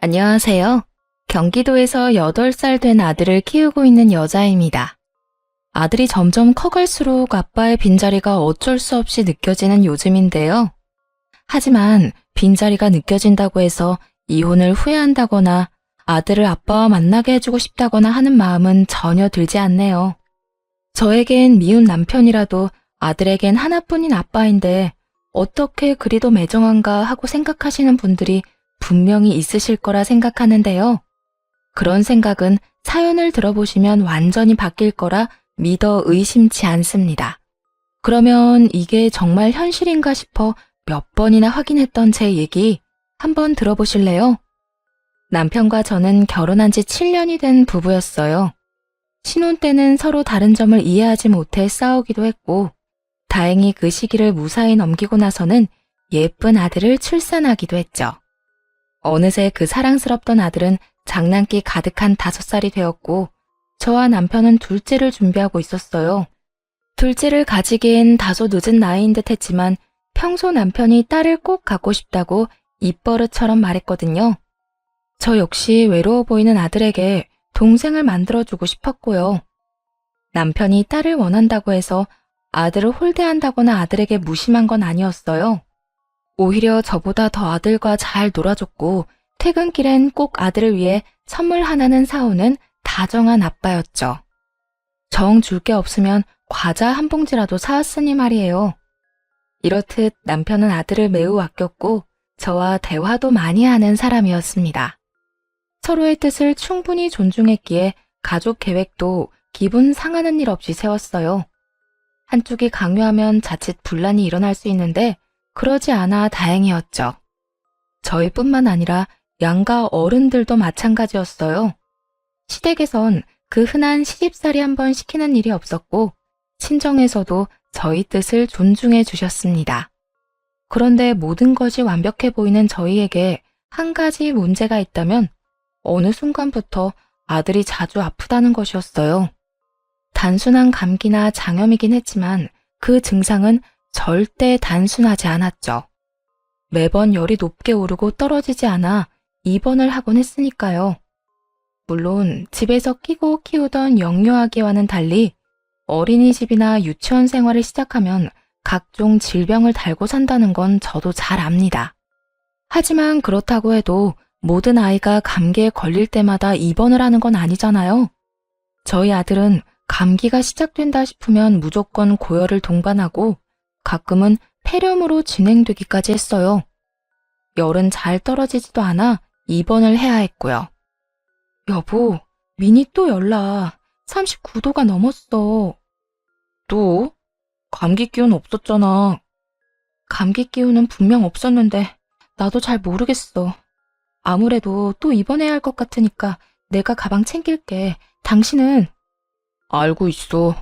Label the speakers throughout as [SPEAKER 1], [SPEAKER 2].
[SPEAKER 1] 안녕하세요. 경기도에서 8살 된 아들을 키우고 있는 여자입니다. 아들이 점점 커갈수록 아빠의 빈자리가 어쩔 수 없이 느껴지는 요즘인데요. 하지만 빈자리가 느껴진다고 해서 이혼을 후회한다거나 아들을 아빠와 만나게 해주고 싶다거나 하는 마음은 전혀 들지 않네요. 저에겐 미운 남편이라도 아들에겐 하나뿐인 아빠인데 어떻게 그리도 매정한가 하고 생각하시는 분들이 분명히 있으실 거라 생각하는데요. 그런 생각은 사연을 들어보시면 완전히 바뀔 거라 믿어 의심치 않습니다. 그러면 이게 정말 현실인가 싶어 몇 번이나 확인했던 제 얘기 한번 들어보실래요? 남편과 저는 결혼한 지 7년이 된 부부였어요. 신혼 때는 서로 다른 점을 이해하지 못해 싸우기도 했고, 다행히 그 시기를 무사히 넘기고 나서는 예쁜 아들을 출산하기도 했죠. 어느새 그 사랑스럽던 아들은 장난기 가득한 5살이 되었고, 저와 남편은 둘째를 준비하고 있었어요. 둘째를 가지기엔 다소 늦은 나이인 듯 했지만 평소 남편이 딸을 꼭 갖고 싶다고 입버릇처럼 말했거든요. 저 역시 외로워 보이는 아들에게 동생을 만들어주고 싶었고요. 남편이 딸을 원한다고 해서 아들을 홀대한다거나 아들에게 무심한 건 아니었어요. 오히려 저보다 더 아들과 잘 놀아줬고 퇴근길엔 꼭 아들을 위해 선물 하나는 사오는 다정한 아빠였죠. 정 줄 게 없으면 과자 한 봉지라도 사왔으니 말이에요. 이렇듯 남편은 아들을 매우 아꼈고 저와 대화도 많이 하는 사람이었습니다. 서로의 뜻을 충분히 존중했기에 가족 계획도 기분 상하는 일 없이 세웠어요. 한쪽이 강요하면 자칫 분란이 일어날 수 있는데 그러지 않아 다행이었죠. 저희뿐만 아니라 양가 어른들도 마찬가지였어요. 시댁에선 그 흔한 시집살이 한번 시키는 일이 없었고 친정에서도 저희 뜻을 존중해 주셨습니다. 그런데 모든 것이 완벽해 보이는 저희에게 한 가지 문제가 있다면 어느 순간부터 아들이 자주 아프다는 것이었어요. 단순한 감기나 장염이긴 했지만 그 증상은 절대 단순하지 않았죠. 매번 열이 높게 오르고 떨어지지 않아 입원을 하곤 했으니까요. 물론 집에서 끼고 키우던 영유아기와는 달리 어린이집이나 유치원 생활을 시작하면 각종 질병을 달고 산다는 건 저도 잘 압니다. 하지만 그렇다고 해도 모든 아이가 감기에 걸릴 때마다 입원을 하는 건 아니잖아요. 저희 아들은 감기가 시작된다 싶으면 무조건 고열을 동반하고 가끔은 폐렴으로 진행되기까지 했어요. 열은 잘 떨어지지도 않아 입원을 해야 했고요. 여보, 민이 또 열나. 39도가 넘었어. 또? 감기 기운 없었잖아. 감기 기운은 분명 없었는데 나도 잘 모르겠어. 아무래도 또 입원해야 할 것 같으니까 내가 가방 챙길게. 당신은? 알고 있어.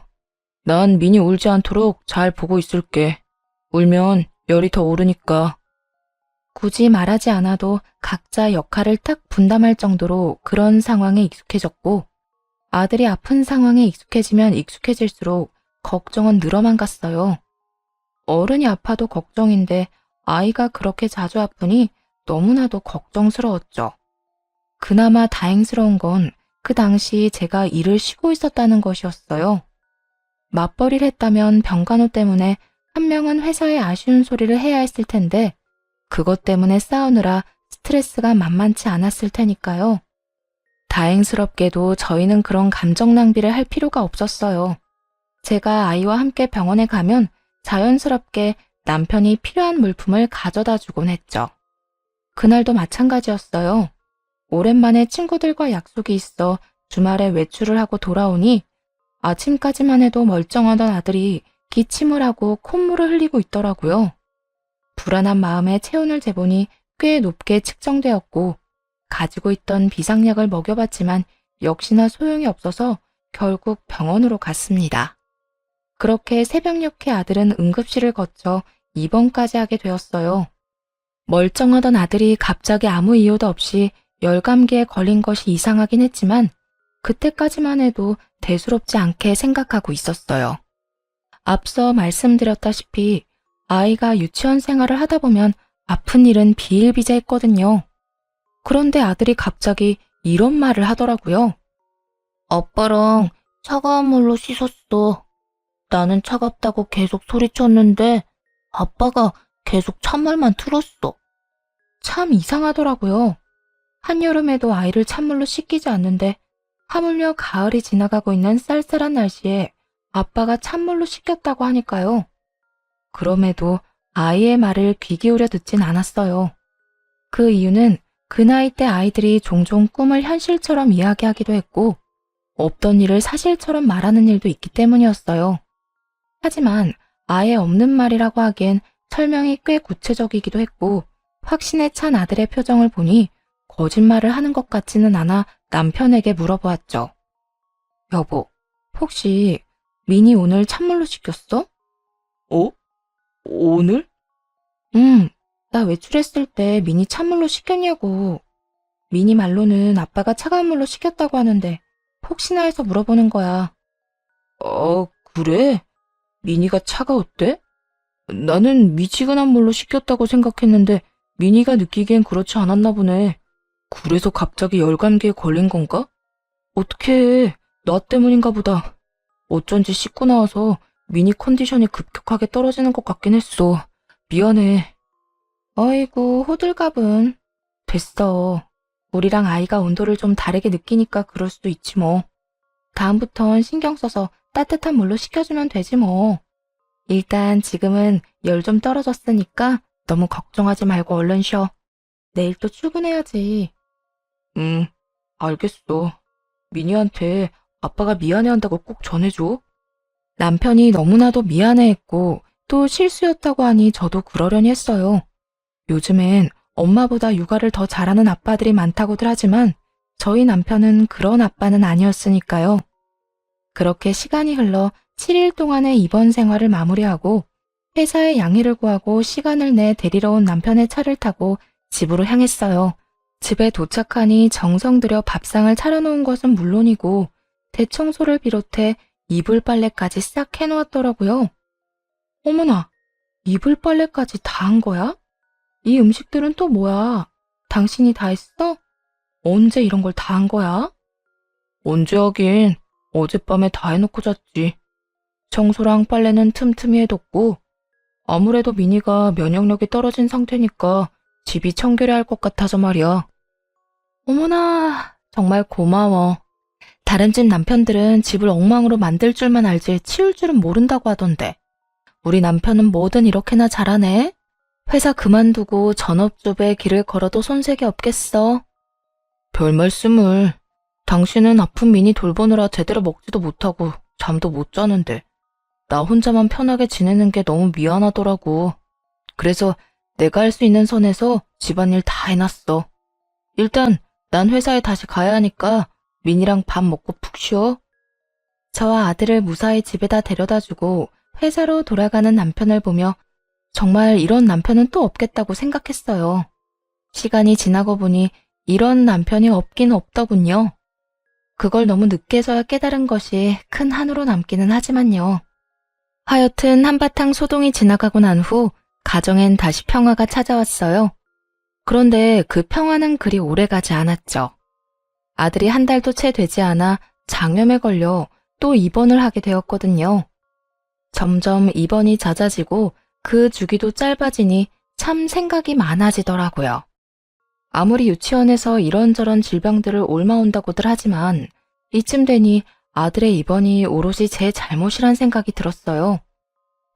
[SPEAKER 1] 난 민이 울지 않도록 잘 보고 있을게. 울면 열이 더 오르니까. 굳이 말하지 않아도 각자 역할을 딱 분담할 정도로 그런 상황에 익숙해졌고 아들이 아픈 상황에 익숙해지면 익숙해질수록 걱정은 늘어만 갔어요. 어른이 아파도 걱정인데 아이가 그렇게 자주 아프니 너무나도 걱정스러웠죠. 그나마 다행스러운 건 그 당시 제가 일을 쉬고 있었다는 것이었어요. 맞벌이를 했다면 병간호 때문에 한 명은 회사에 아쉬운 소리를 해야 했을 텐데 그것 때문에 싸우느라 스트레스가 만만치 않았을 테니까요. 다행스럽게도 저희는 그런 감정 낭비를 할 필요가 없었어요. 제가 아이와 함께 병원에 가면 자연스럽게 남편이 필요한 물품을 가져다 주곤 했죠. 그날도 마찬가지였어요. 오랜만에 친구들과 약속이 있어 주말에 외출을 하고 돌아오니 아침까지만 해도 멀쩡하던 아들이 기침을 하고 콧물을 흘리고 있더라고요. 불안한 마음에 체온을 재보니 꽤 높게 측정되었고 가지고 있던 비상약을 먹여봤지만 역시나 소용이 없어서 결국 병원으로 갔습니다. 그렇게 새벽녘에 아들은 응급실을 거쳐 입원까지 하게 되었어요. 멀쩡하던 아들이 갑자기 아무 이유도 없이 열감기에 걸린 것이 이상하긴 했지만 그때까지만 해도 대수롭지 않게 생각하고 있었어요. 앞서 말씀드렸다시피 아이가 유치원 생활을 하다 보면 아픈 일은 비일비재했거든요. 그런데 아들이 갑자기 이런 말을 하더라고요. 아빠랑 차가운 물로 씻었어. 나는 차갑다고 계속 소리쳤는데 아빠가 계속 찬물만 틀었어. 참 이상하더라고요. 한여름에도 아이를 찬물로 씻기지 않는데 하물며 가을이 지나가고 있는 쌀쌀한 날씨에 아빠가 찬물로 씻겼다고 하니까요. 그럼에도 아이의 말을 귀 기울여 듣진 않았어요. 그 이유는 그 나이 때 아이들이 종종 꿈을 현실처럼 이야기하기도 했고 없던 일을 사실처럼 말하는 일도 있기 때문이었어요. 하지만 아예 없는 말이라고 하기엔 설명이 꽤 구체적이기도 했고 확신에 찬 아들의 표정을 보니 거짓말을 하는 것 같지는 않아 남편에게 물어보았죠. 여보, 혹시 민이 오늘 찬물로 씻겼어? 어? 오늘? 나 외출했을 때 민이 찬물로 씻겼냐고. 민이 말로는 아빠가 차가운 물로 씻겼다고 하는데 혹시나 해서 물어보는 거야. 그래? 민이가 차가웠대? 나는 미지근한 물로 씻겼다고 생각했는데 민이가 느끼기엔 그렇지 않았나 보네. 그래서 갑자기 열감기에 걸린 건가? 어떡해, 나 때문인가 보다. 어쩐지 씻고 나와서 민이 컨디션이 급격하게 떨어지는 것 같긴 했어. 미안해. 아이고, 호들갑은. 됐어. 우리랑 아이가 온도를 좀 다르게 느끼니까 그럴 수도 있지 뭐. 다음부턴 신경 써서 따뜻한 물로 식혀주면 되지 뭐. 일단 지금은 열 좀 떨어졌으니까 너무 걱정하지 말고 얼른 쉬어. 내일 또 출근해야지. 알겠어. 미니한테 아빠가 미안해한다고 꼭 전해줘. 남편이 너무나도 미안해했고 또 실수였다고 하니 저도 그러려니 했어요. 요즘엔 엄마보다 육아를 더 잘하는 아빠들이 많다고들 하지만 저희 남편은 그런 아빠는 아니었으니까요. 그렇게 시간이 흘러 7일 동안의 입원 생활을 마무리하고 회사에 양해를 구하고 시간을 내 데리러 온 남편의 차를 타고 집으로 향했어요. 집에 도착하니 정성 들여 밥상을 차려놓은 것은 물론이고 대청소를 비롯해 이불 빨래까지 싹 해놓았더라고요. 어머나, 이불 빨래까지 다 한 거야? 이 음식들은 또 뭐야? 당신이 다 했어? 언제 이런 걸 다 한 거야? 언제 하긴 어젯밤에 다 해놓고 잤지. 청소랑 빨래는 틈틈이 해뒀고 아무래도 미니가 면역력이 떨어진 상태니까 집이 청결해야 할 것 같아서 말이야. 어머나, 정말 고마워. 다른 집 남편들은 집을 엉망으로 만들 줄만 알지 치울 줄은 모른다고 하던데. 우리 남편은 뭐든 이렇게나 잘하네. 회사 그만두고 전업주부의 길을 걸어도 손색이 없겠어. 별 말씀을. 당신은 아픈 미니 돌보느라 제대로 먹지도 못하고 잠도 못 자는데 나 혼자만 편하게 지내는 게 너무 미안하더라고. 그래서 내가 할 수 있는 선에서 집안일 다 해놨어. 일단 난 회사에 다시 가야 하니까 민이랑 밥 먹고 푹 쉬어. 저와 아들을 무사히 집에다 데려다주고 회사로 돌아가는 남편을 보며 정말 이런 남편은 또 없겠다고 생각했어요. 시간이 지나고 보니 이런 남편이 없긴 없더군요. 그걸 너무 늦게서야 깨달은 것이 큰 한으로 남기는 하지만요. 하여튼 한바탕 소동이 지나가고 난 후 가정엔 다시 평화가 찾아왔어요. 그런데 그 평화는 그리 오래가지 않았죠. 아들이 한 달도 채 되지 않아 장염에 걸려 또 입원을 하게 되었거든요. 점점 입원이 잦아지고 그 주기도 짧아지니 참 생각이 많아지더라고요. 아무리 유치원에서 이런저런 질병들을 옮아온다고들 하지만 이쯤 되니 아들의 입원이 오롯이 제 잘못이란 생각이 들었어요.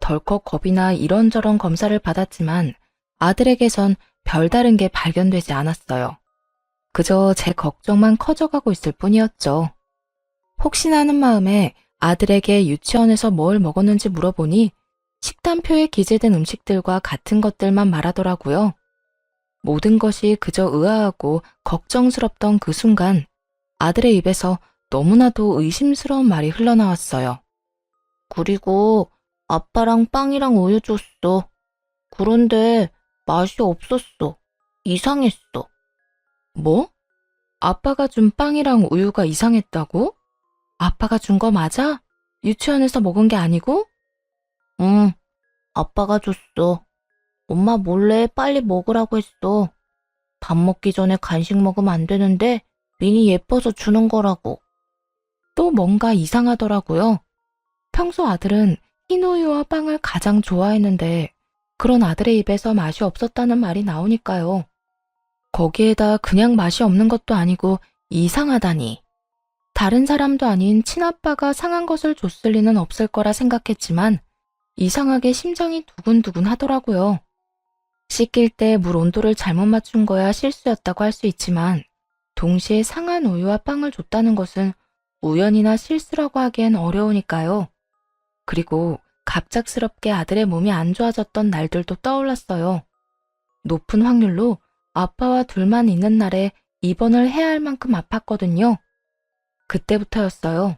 [SPEAKER 1] 덜컥 겁이나 이런저런 검사를 받았지만 아들에게선 별다른 게 발견되지 않았어요. 그저 제 걱정만 커져가고 있을 뿐이었죠. 혹시나 하는 마음에 아들에게 유치원에서 뭘 먹었는지 물어보니 식단표에 기재된 음식들과 같은 것들만 말하더라고요. 모든 것이 그저 의아하고 걱정스럽던 그 순간 아들의 입에서 너무나도 의심스러운 말이 흘러나왔어요. 그리고 아빠랑 빵이랑 우유 줬어. 그런데 맛이 없었어. 이상했어. 뭐? 아빠가 준 빵이랑 우유가 이상했다고? 아빠가 준 거 맞아? 유치원에서 먹은 게 아니고? 응, 아빠가 줬어. 엄마 몰래 빨리 먹으라고 했어. 밥 먹기 전에 간식 먹으면 안 되는데 민이 예뻐서 주는 거라고. 또 뭔가 이상하더라고요. 평소 아들은 흰우유와 빵을 가장 좋아했는데 그런 아들의 입에서 맛이 없었다는 말이 나오니까요. 거기에다 그냥 맛이 없는 것도 아니고 이상하다니. 다른 사람도 아닌 친아빠가 상한 것을 줬을 리는 없을 거라 생각했지만 이상하게 심장이 두근두근 하더라고요. 씻길 때 물 온도를 잘못 맞춘 거야 실수였다고 할 수 있지만 동시에 상한 우유와 빵을 줬다는 것은 우연이나 실수라고 하기엔 어려우니까요. 그리고 갑작스럽게 아들의 몸이 안 좋아졌던 날들도 떠올랐어요. 높은 확률로 아빠와 둘만 있는 날에 입원을 해야 할 만큼 아팠거든요. 그때부터였어요.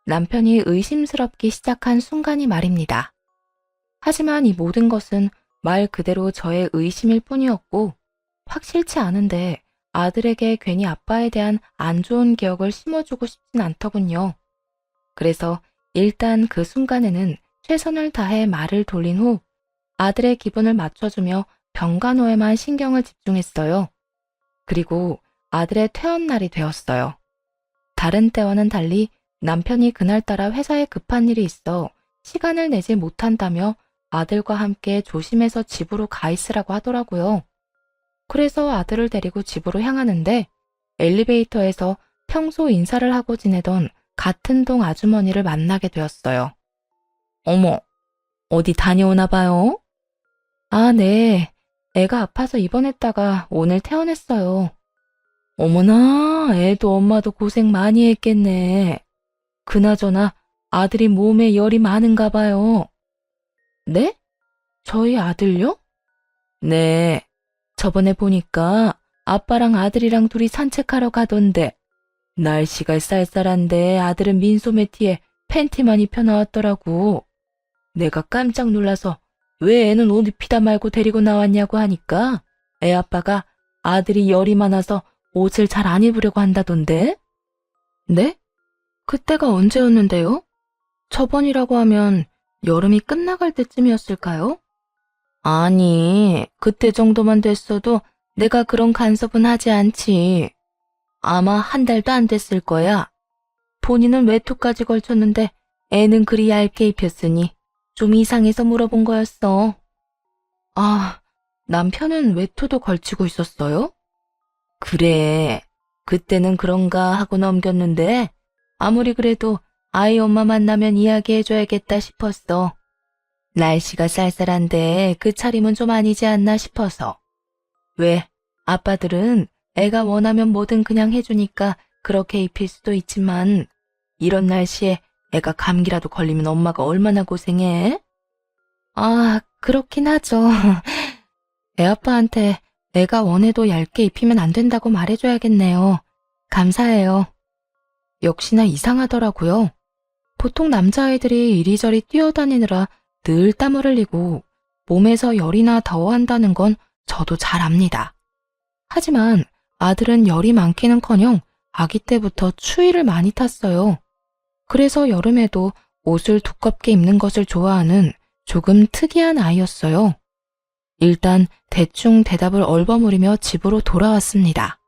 [SPEAKER 1] 남편이 의심스럽기 시작한 순간이 말입니다. 하지만 이 모든 것은 말 그대로 저의 의심일 뿐이었고 확실치 않은데 아들에게 괜히 아빠에 대한 안 좋은 기억을 심어주고 싶진 않더군요. 그래서 일단 그 순간에는 최선을 다해 말을 돌린 후 아들의 기분을 맞춰주며 병간호에만 신경을 집중했어요. 그리고 아들의 퇴원날이 되었어요. 다른 때와는 달리 남편이 그날따라 회사에 급한 일이 있어 시간을 내지 못한다며 아들과 함께 조심해서 집으로 가 있으라고 하더라고요. 그래서 아들을 데리고 집으로 향하는데 엘리베이터에서 평소 인사를 하고 지내던 같은 동 아주머니를 만나게 되었어요. 어머, 어디 다녀오나 봐요? 아, 네. 애가 아파서 입원했다가 오늘 퇴원했어요. 어머나, 애도 엄마도 고생 많이 했겠네. 그나저나 아들이 몸에 열이 많은가 봐요. 네? 저희 아들요? 네. 저번에 보니까 아빠랑 아들이랑 둘이 산책하러 가던데 날씨가 쌀쌀한데 아들은 민소매 티에 팬티만 입혀 나왔더라고. 내가 깜짝 놀라서 왜 애는 옷 입히다 말고 데리고 나왔냐고 하니까 애 아빠가 아들이 열이 많아서 옷을 잘 안 입으려고 한다던데? 네? 그때가 언제였는데요? 저번이라고 하면 여름이 끝나갈 때쯤이었을까요? 아니, 그때 정도만 됐어도 내가 그런 간섭은 하지 않지. 아마 한 달도 안 됐을 거야. 본인은 외투까지 걸쳤는데 애는 그리 얇게 입혔으니 좀 이상해서 물어본 거였어. 아, 남편은 외투도 걸치고 있었어요? 그래, 그때는 그런가 하고 넘겼는데 아무리 그래도 아이 엄마 만나면 이야기해줘야겠다 싶었어. 날씨가 쌀쌀한데 그 차림은 좀 아니지 않나 싶어서. 왜, 아빠들은 애가 원하면 뭐든 그냥 해주니까 그렇게 입힐 수도 있지만 이런 날씨에 애가 감기라도 걸리면 엄마가 얼마나 고생해? 아, 그렇긴 하죠. 애아빠한테 애가 원해도 얇게 입히면 안 된다고 말해줘야겠네요. 감사해요. 역시나 이상하더라고요. 보통 남자아이들이 이리저리 뛰어다니느라 늘 땀을 흘리고 몸에서 열이나 더워한다는 건 저도 잘 압니다. 하지만 아들은 열이 많기는커녕 아기 때부터 추위를 많이 탔어요. 그래서 여름에도 옷을 두껍게 입는 것을 좋아하는 조금 특이한 아이였어요. 일단 대충 대답을 얼버무리며 집으로 돌아왔습니다.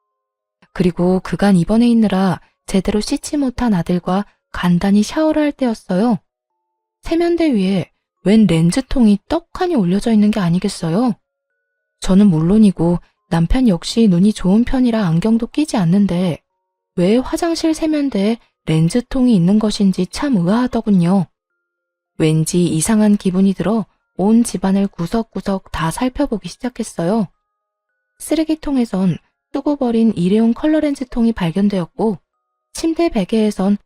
[SPEAKER 1] 그리고 그간 입원해 있느라 제대로 씻지 못한 아들과 간단히 샤워를 할 때였어요. 세면대 위에 웬 렌즈통이 떡하니 올려져 있는 게 아니겠어요? 저는 물론이고 남편 역시 눈이 좋은 편이라 안경도 끼지 않는데 왜 화장실 세면대에 렌즈통이 있는 것인지 참 의아하더군요. 왠지 이상한 기분이 들어 온 집안을 구석구석 다 살펴보기 시작했어요. 쓰레기통에선 쓰고 버린 일회용 컬러 렌즈통이 발견되었고 침대 베개에선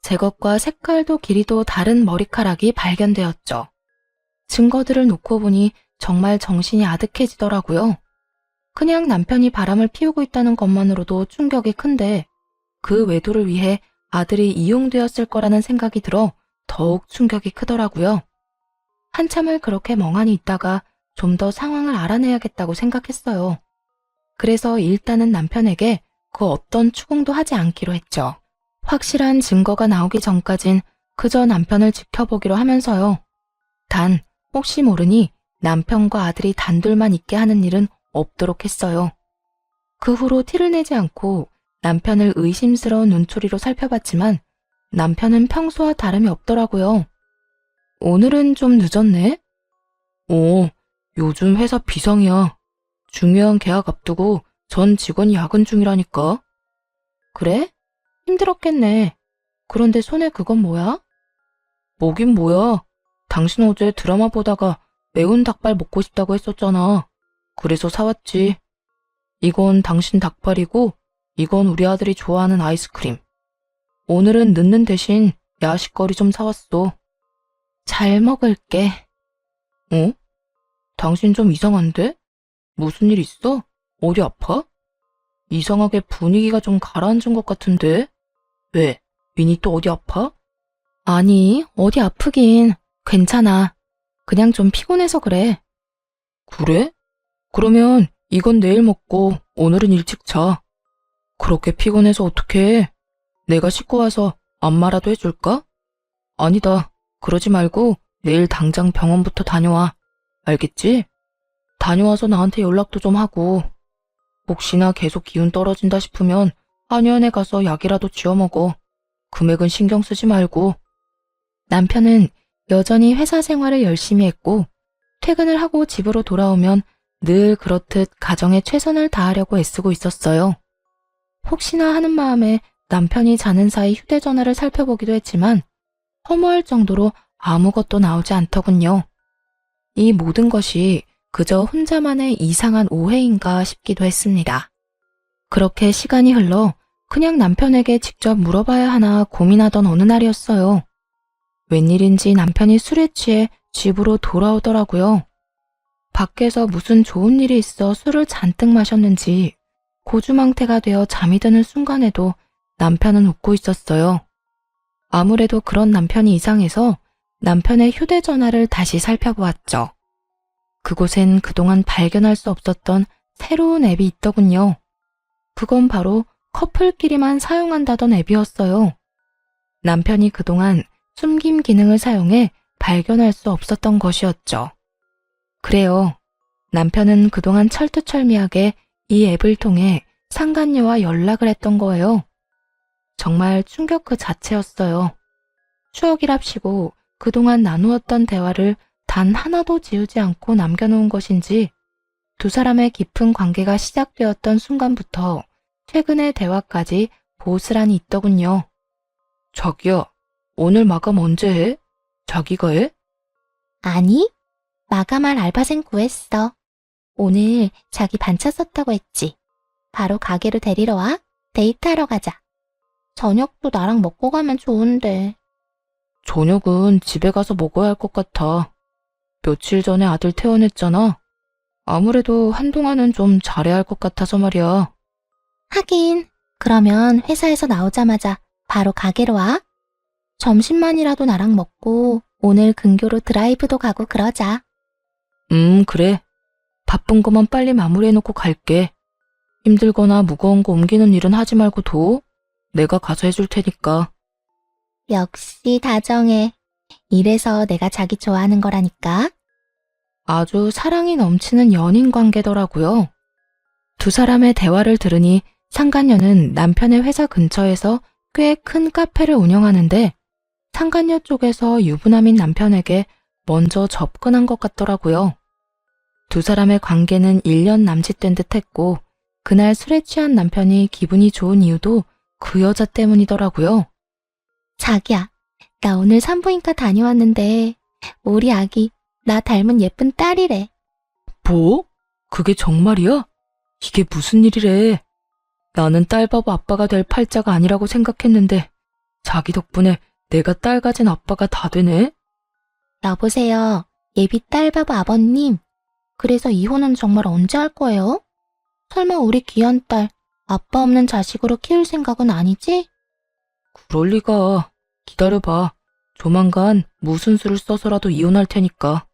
[SPEAKER 1] 제 것과 색깔도 길이도 다른 머리카락이 발견되었죠. 증거들을 놓고 보니 정말 정신이 아득해지더라고요. 그냥 남편이 바람을 피우고 있다는 것만으로도 충격이 큰데 그 외도를 위해 아들이 이용되었을 거라는 생각이 들어 더욱 충격이 크더라고요. 한참을 그렇게 멍하니 있다가 좀 더 상황을 알아내야겠다고 생각했어요. 그래서 일단은 남편에게 그 어떤 추궁도 하지 않기로 했죠. 확실한 증거가 나오기 전까진 그저 남편을 지켜보기로 하면서요. 단 혹시 모르니 남편과 아들이 단둘만 있게 하는 일은 없도록 했어요. 그 후로 티를 내지 않고 남편을 의심스러운 눈초리로 살펴봤지만 남편은 평소와 다름이 없더라고요. 오늘은 좀 늦었네? 요즘 회사 비상이야. 중요한 계약 앞두고 전 직원이 야근 중이라니까. 그래? 힘들었겠네. 그런데 손에 그건 뭐야? 뭐긴 뭐야. 당신 어제 드라마 보다가 매운 닭발 먹고 싶다고 했었잖아. 그래서 사왔지. 이건 당신 닭발이고 이건 우리 아들이 좋아하는 아이스크림. 오늘은 늦는 대신 야식거리 좀 사왔어. 잘 먹을게. 어? 당신 좀 이상한데? 무슨 일 있어? 어디 아파? 이상하게 분위기가 좀 가라앉은 것 같은데? 왜? 민이 또 어디 아파? 아니, 어디 아프긴. 괜찮아. 그냥 좀 피곤해서 그래. 그래? 그러면 이건 내일 먹고 오늘은 일찍 자. 그렇게 피곤해서 어떡해? 내가 씻고 와서 안마라도 해줄까? 아니다. 그러지 말고 내일 당장 병원부터 다녀와. 알겠지? 다녀와서 나한테 연락도 좀 하고. 혹시나 계속 기운 떨어진다 싶으면 한의원에 가서 약이라도 지어 먹어. 금액은 신경 쓰지 말고. 남편은 여전히 회사 생활을 열심히 했고 퇴근을 하고 집으로 돌아오면 늘 그렇듯 가정에 최선을 다하려고 애쓰고 있었어요. 혹시나 하는 마음에 남편이 자는 사이 휴대전화를 살펴보기도 했지만 허무할 정도로 아무것도 나오지 않더군요. 이 모든 것이 그저 혼자만의 이상한 오해인가 싶기도 했습니다. 그렇게 시간이 흘러 그냥 남편에게 직접 물어봐야 하나 고민하던 어느 날이었어요. 웬일인지 남편이 술에 취해 집으로 돌아오더라고요. 밖에서 무슨 좋은 일이 있어 술을 잔뜩 마셨는지 고주망태가 되어 잠이 드는 순간에도 남편은 웃고 있었어요. 아무래도 그런 남편이 이상해서 남편의 휴대전화를 다시 살펴보았죠. 그곳엔 그동안 발견할 수 없었던 새로운 앱이 있더군요. 그건 바로 커플끼리만 사용한다던 앱이었어요. 남편이 그동안 숨김 기능을 사용해 발견할 수 없었던 것이었죠. 그래요. 남편은 그동안 철두철미하게 이 앱을 통해 상간녀와 연락을 했던 거예요. 정말 충격 그 자체였어요. 추억이랍시고 그동안 나누었던 대화를 단 하나도 지우지 않고 남겨놓은 것인지 두 사람의 깊은 관계가 시작되었던 순간부터 최근의 대화까지 보스란히 있더군요. 자기야, 오늘 마감 언제 해? 자기가 해?
[SPEAKER 2] 아니, 마감할 알바생 구했어. 오늘 자기 반차 썼다고 했지. 바로 가게로 데리러 와. 데이트하러 가자. 저녁도 나랑 먹고 가면 좋은데.
[SPEAKER 1] 저녁은 집에 가서 먹어야 할 것 같아. 며칠 전에 아들 퇴원했잖아. 아무래도 한동안은 좀 잘해야 할 것 같아서 말이야.
[SPEAKER 2] 하긴, 그러면 회사에서 나오자마자 바로 가게로 와. 점심만이라도 나랑 먹고 오늘 근교로 드라이브도 가고 그러자.
[SPEAKER 1] 그래. 바쁜 거만 빨리 마무리해놓고 갈게. 힘들거나 무거운 거 옮기는 일은 하지 말고 둬. 내가 가서 해줄 테니까.
[SPEAKER 2] 역시 다정해. 이래서 내가 자기 좋아하는 거라니까.
[SPEAKER 1] 아주 사랑이 넘치는 연인 관계더라고요. 두 사람의 대화를 들으니 상간녀는 남편의 회사 근처에서 꽤 큰 카페를 운영하는데 상간녀 쪽에서 유부남인 남편에게 먼저 접근한 것 같더라고요. 두 사람의 관계는 1년 남짓된 듯 했고 그날 술에 취한 남편이 기분이 좋은 이유도 그 여자 때문이더라고요.
[SPEAKER 2] 자기야, 나 오늘 산부인과 다녀왔는데 우리 아기 나 닮은 예쁜 딸이래.
[SPEAKER 1] 뭐? 그게 정말이야? 이게 무슨 일이래? 나는 딸바보 아빠가 될 팔자가 아니라고 생각했는데 자기 덕분에 내가 딸 가진 아빠가 다 되네?
[SPEAKER 2] 여보세요, 예비 딸바보 아버님. 그래서 이혼은 정말 언제 할 거예요? 설마 우리 귀한 딸 아빠 없는 자식으로 키울 생각은 아니지?
[SPEAKER 1] 그럴 리가. 기다려봐. 조만간 무슨 수를 써서라도 이혼할 테니까.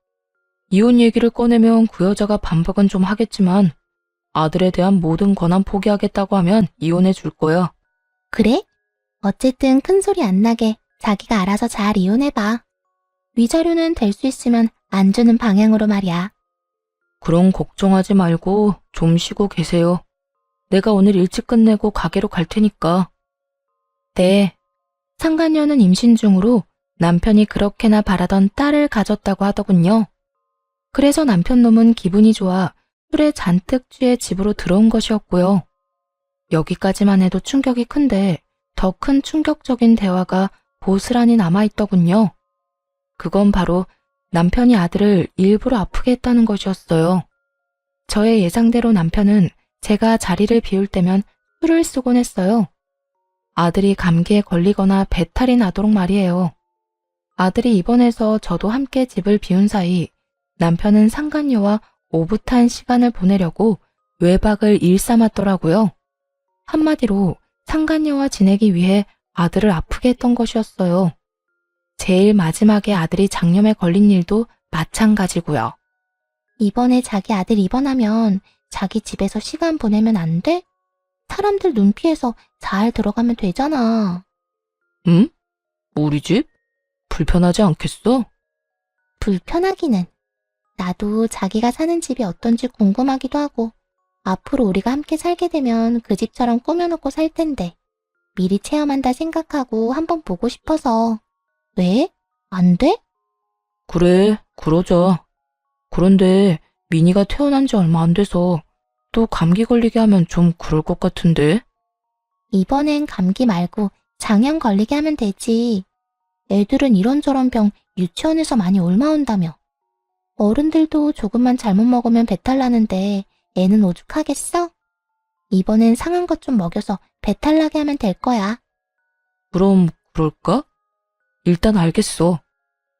[SPEAKER 1] 이혼 얘기를 꺼내면 그 여자가 반박은 좀 하겠지만 아들에 대한 모든 권한 포기하겠다고 하면 이혼해 줄 거야.
[SPEAKER 2] 그래? 어쨌든 큰 소리 안 나게 자기가 알아서 잘 이혼해봐. 위자료는 될 수 있으면 안 주는 방향으로 말이야.
[SPEAKER 1] 그런 걱정하지 말고 좀 쉬고 계세요. 내가 오늘 일찍 끝내고 가게로 갈 테니까. 네. 상간녀는 임신 중으로 남편이 그렇게나 바라던 딸을 가졌다고 하더군요. 그래서 남편 놈은 기분이 좋아 술에 잔뜩 취해 집으로 들어온 것이었고요. 여기까지만 해도 충격이 큰데 더 큰 충격적인 대화가 고스란히 남아있더군요. 그건 바로 남편이 아들을 일부러 아프게 했다는 것이었어요. 저의 예상대로 남편은 제가 자리를 비울 때면 술을 쓰곤 했어요. 아들이 감기에 걸리거나 배탈이 나도록 말이에요. 아들이 입원해서 저도 함께 집을 비운 사이 남편은 상간녀와 오붓한 시간을 보내려고 외박을 일삼았더라고요. 한마디로 상간녀와 지내기 위해 아들을 아프게 했던 것이었어요. 제일 마지막에 아들이 장염에 걸린 일도 마찬가지고요.
[SPEAKER 2] 이번에 자기 아들 입원하면 자기 집에서 시간 보내면 안 돼? 사람들 눈 피해서 잘 들어가면 되잖아.
[SPEAKER 1] 응? 우리 집? 불편하지 않겠어?
[SPEAKER 2] 불편하기는. 나도 자기가 사는 집이 어떤지 궁금하기도 하고 앞으로 우리가 함께 살게 되면 그 집처럼 꾸며놓고 살 텐데 미리 체험한다 생각하고 한번 보고 싶어서. 왜? 안 돼?
[SPEAKER 1] 그래, 그러자. 그런데 미니가 태어난 지 얼마 안 돼서 또 감기 걸리게 하면 좀 그럴 것 같은데?
[SPEAKER 2] 이번엔 감기 말고 장염 걸리게 하면 되지. 애들은 이런저런 병 유치원에서 많이 옮아온다며. 어른들도 조금만 잘못 먹으면 배탈 나는데 애는 오죽하겠어? 이번엔 상한 것 좀 먹여서 배탈 나게 하면 될 거야.
[SPEAKER 1] 그럼 그럴까? 일단 알겠어.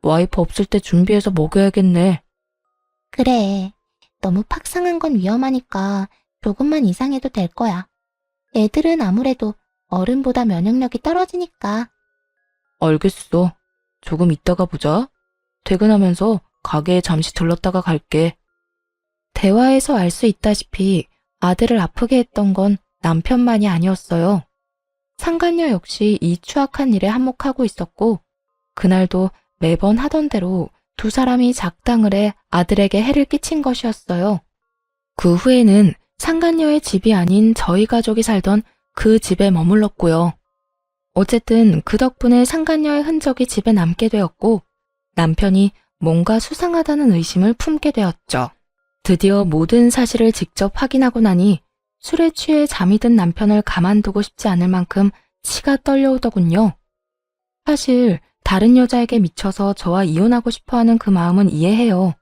[SPEAKER 1] 와이프 없을 때 준비해서 먹여야겠네.
[SPEAKER 2] 그래. 너무 팍 상한 건 위험하니까 조금만 이상해도 될 거야. 애들은 아무래도 어른보다 면역력이 떨어지니까.
[SPEAKER 1] 알겠어. 조금 이따가 보자. 퇴근하면서 가게에 잠시 들렀다가 갈게. 대화에서 알 수 있다시피 아들을 아프게 했던 건 남편만이 아니었어요. 상간녀 역시 이 추악한 일에 한몫하고 있었고 그날도 매번 하던 대로 두 사람이 작당을 해 아들에게 해를 끼친 것이었어요. 그 후에는 상간녀의 집이 아닌 저희 가족이 살던 그 집에 머물렀고요. 어쨌든 그 덕분에 상간녀의 흔적이 집에 남게 되었고 남편이 뭔가 수상하다는 의심을 품게 되었죠. 드디어 모든 사실을 직접 확인하고 나니 술에 취해 잠이 든 남편을 가만두고 싶지 않을 만큼 치가 떨려오더군요. 사실 다른 여자에게 미쳐서 저와 이혼하고 싶어하는 그 마음은 이해해요.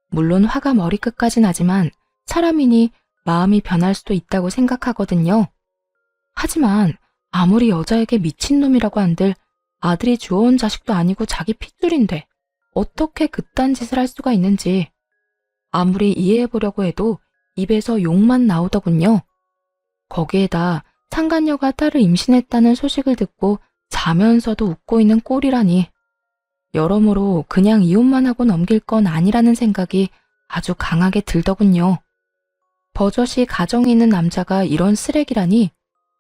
[SPEAKER 1] 물론 화가 머리끝까지 나지만 사람이니 마음이 변할 수도 있다고 생각하거든요. 하지만 아무리 여자에게 미친놈이라고 한들 아들이 주워온 자식도 아니고 자기 핏줄인데 어떻게 그딴 짓을 할 수가 있는지 아무리 이해해보려고 해도 입에서 욕만 나오더군요. 거기에다 상간녀가 딸을 임신했다는 소식을 듣고 자면서도 웃고 있는 꼴이라니 여러모로 그냥 이혼만 하고 넘길 건 아니라는 생각이 아주 강하게 들더군요. 버젓이 가정이 있는 남자가 이런 쓰레기라니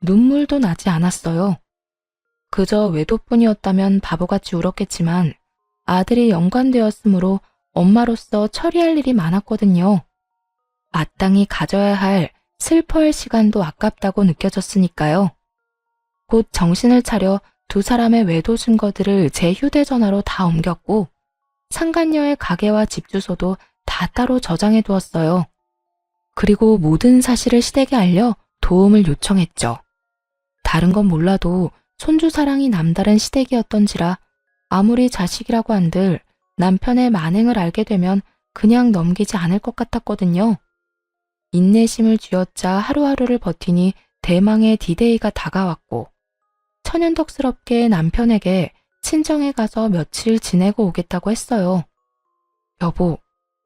[SPEAKER 1] 눈물도 나지 않았어요. 그저 외도뿐이었다면 바보같이 울었겠지만 아들이 연관되었으므로 엄마로서 처리할 일이 많았거든요. 마땅히 가져야 할 슬퍼할 시간도 아깝다고 느껴졌으니까요. 곧 정신을 차려 두 사람의 외도 증거들을 제 휴대전화로 다 옮겼고 상간녀의 가게와 집 주소도 다 따로 저장해 두었어요. 그리고 모든 사실을 시댁에 알려 도움을 요청했죠. 다른 건 몰라도 손주 사랑이 남다른 시댁이었던지라 아무리 자식이라고 한들 남편의 만행을 알게 되면 그냥 넘기지 않을 것 같았거든요. 인내심을 쥐어짜 하루하루를 버티니 대망의 디데이가 다가왔고 천연덕스럽게 남편에게 친정에 가서 며칠 지내고 오겠다고 했어요. 여보,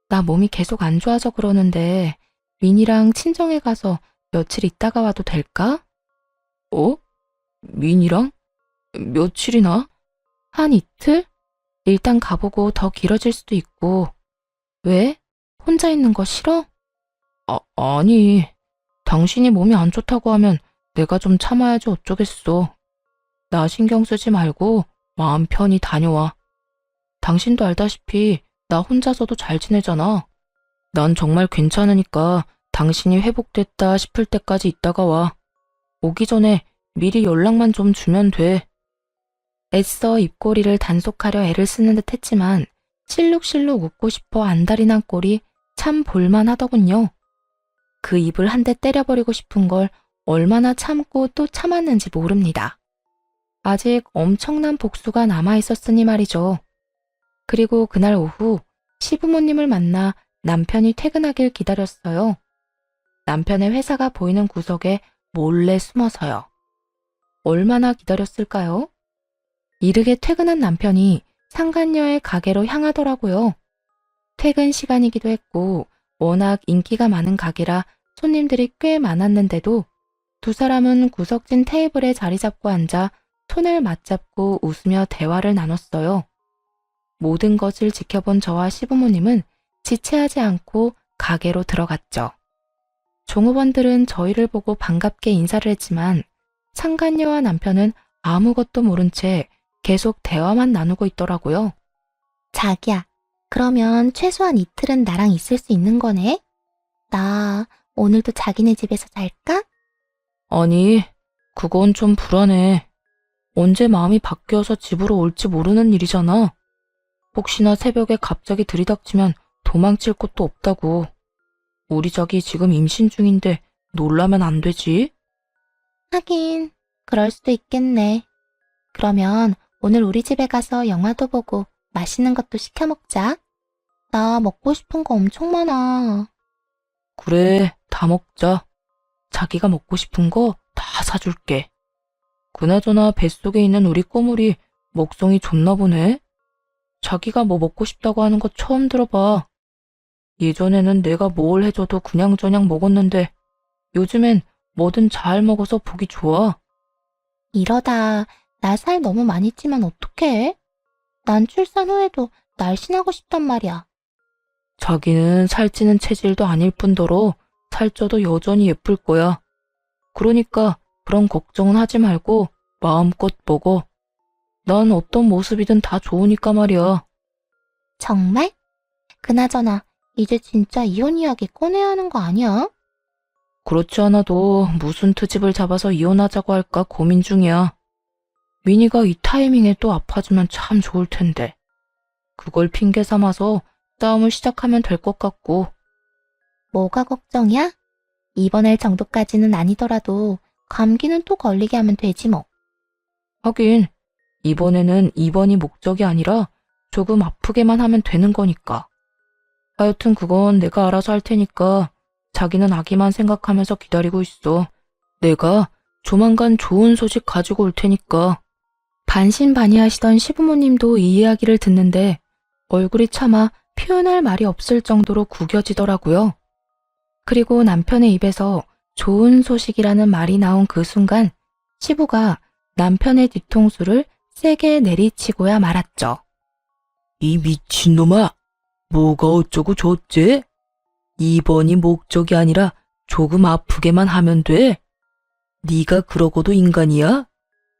[SPEAKER 1] 나 몸이 계속 안 좋아져 그러는데 민이랑 친정에 가서 며칠 있다가 와도 될까? 어? 민이랑? 며칠이나? 한 이틀? 일단 가보고 더 길어질 수도 있고. 왜? 혼자 있는 거 싫어? 아니. 당신이 몸이 안 좋다고 하면 내가 좀 참아야지 어쩌겠어. 나 신경 쓰지 말고 마음 편히 다녀와. 당신도 알다시피 나 혼자서도 잘 지내잖아. 난 정말 괜찮으니까 당신이 회복됐다 싶을 때까지 있다가 와. 오기 전에 미리 연락만 좀 주면 돼. 애써 입꼬리를 단속하려 애를 쓰는 듯 했지만 실룩실룩 웃고 싶어 안달이 난 꼴이 참 볼만하더군요. 그 입을 한 대 때려버리고 싶은 걸 얼마나 참고 또 참았는지 모릅니다. 아직 엄청난 복수가 남아있었으니 말이죠. 그리고 그날 오후 시부모님을 만나 남편이 퇴근하길 기다렸어요. 남편의 회사가 보이는 구석에 몰래 숨어서요. 얼마나 기다렸을까요? 이르게 퇴근한 남편이 상간녀의 가게로 향하더라고요. 퇴근 시간이기도 했고 워낙 인기가 많은 가게라 손님들이 꽤 많았는데도 두 사람은 구석진 테이블에 자리 잡고 앉아 손을 맞잡고 웃으며 대화를 나눴어요. 모든 것을 지켜본 저와 시부모님은 지체하지 않고 가게로 들어갔죠. 종업원들은 저희를 보고 반갑게 인사를 했지만 상간녀와 남편은 아무것도 모른 채 계속 대화만 나누고 있더라고요.
[SPEAKER 2] 자기야, 그러면 최소한 이틀은 나랑 있을 수 있는 거네? 나 오늘도 자기네 집에서 잘까?
[SPEAKER 1] 아니, 그건 좀 불안해. 언제 마음이 바뀌어서 집으로 올지 모르는 일이잖아. 혹시나 새벽에 갑자기 들이닥치면 도망칠 곳도 없다고. 우리 자기 지금 임신 중인데 놀라면 안 되지?
[SPEAKER 2] 하긴, 그럴 수도 있겠네. 그러면 오늘 우리 집에 가서 영화도 보고 맛있는 것도 시켜 먹자. 나 먹고 싶은 거 엄청 많아.
[SPEAKER 1] 그래, 다 먹자. 자기가 먹고 싶은 거 다 사줄게. 그나저나 뱃속에 있는 우리 꼬물이 먹성이 좋나 보네. 자기가 뭐 먹고 싶다고 하는 거 처음 들어봐. 예전에는 내가 뭘 해줘도 그냥저냥 먹었는데 요즘엔 뭐든 잘 먹어서 보기 좋아.
[SPEAKER 2] 이러다 나 살 너무 많이 찌면 어떡해? 난 출산 후에도 날씬하고 싶단 말이야.
[SPEAKER 1] 자기는 살찌는 체질도 아닐 뿐더러 살쪄도 여전히 예쁠 거야. 그러니까 그런 걱정은 하지 말고 마음껏 먹어. 난 어떤 모습이든 다 좋으니까 말이야.
[SPEAKER 2] 정말? 그나저나 이제 진짜 이혼 이야기 꺼내야 하는 거 아니야?
[SPEAKER 1] 그렇지 않아도 무슨 트집을 잡아서 이혼하자고 할까 고민 중이야. 미니가 이 타이밍에 또 아파지면 참 좋을 텐데. 그걸 핑계 삼아서 싸움을 시작하면 될 것 같고.
[SPEAKER 2] 뭐가 걱정이야? 입원할 정도까지는 아니더라도 감기는 또 걸리게 하면 되지 뭐.
[SPEAKER 1] 하긴 이번에는 입원이 목적이 아니라 조금 아프게만 하면 되는 거니까. 하여튼 그건 내가 알아서 할 테니까 자기는 아기만 생각하면서 기다리고 있어. 내가 조만간 좋은 소식 가지고 올 테니까. 반신반의하시던 시부모님도 이 이야기를 듣는데 얼굴이 차마 표현할 말이 없을 정도로 구겨지더라고요. 그리고 남편의 입에서 좋은 소식이라는 말이 나온 그 순간 시부가 남편의 뒤통수를 세게 내리치고야 말았죠. 이 미친놈아, 뭐가 어쩌고 좋지? 입원이 목적이 아니라 조금 아프게만 하면 돼. 네가 그러고도 인간이야?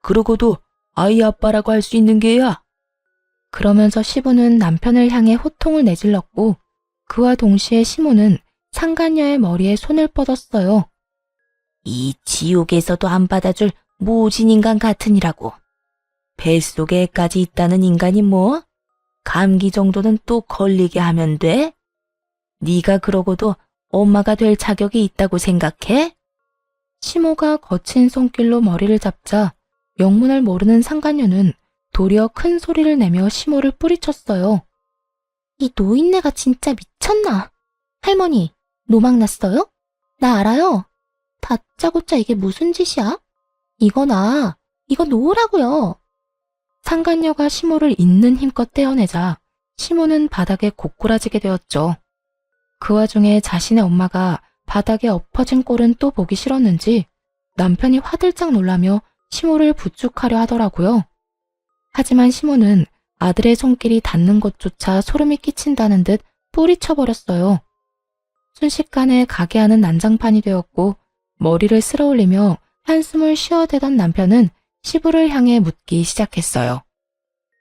[SPEAKER 1] 그러고도 아이 아빠라고 할 수 있는 게야? 그러면서 시부는 남편을 향해 호통을 내질렀고 그와 동시에 시모는 상간녀의 머리에 손을 뻗었어요. 이 지옥에서도 안 받아줄 모진 인간 같으니라고. 뱃속에 애까지 있다는 인간이 뭐? 감기 정도는 또 걸리게 하면 돼? 네가 그러고도 엄마가 될 자격이 있다고 생각해? 시모가 거친 손길로 머리를 잡자 영문을 모르는 상간녀는 도리어 큰 소리를 내며 시모를 뿌리쳤어요. 이 노인네가 진짜 미쳤나? 할머니, 노막 났어요? 나 알아요. 다짜고짜 이게 무슨 짓이야? 이거 놓으라고요. 상간녀가 시모를 있는 힘껏 떼어내자 시모는 바닥에 고꾸라지게 되었죠. 그 와중에 자신의 엄마가 바닥에 엎어진 꼴은 또 보기 싫었는지 남편이 화들짝 놀라며 시모를 부축하려 하더라고요. 하지만 시모는 아들의 손길이 닿는 것조차 소름이 끼친다는 듯 뿌리쳐버렸어요. 순식간에 가게 안은 난장판이 되었고 머리를 쓸어올리며 한숨을 쉬어대던 남편은 시부를 향해 묻기 시작했어요.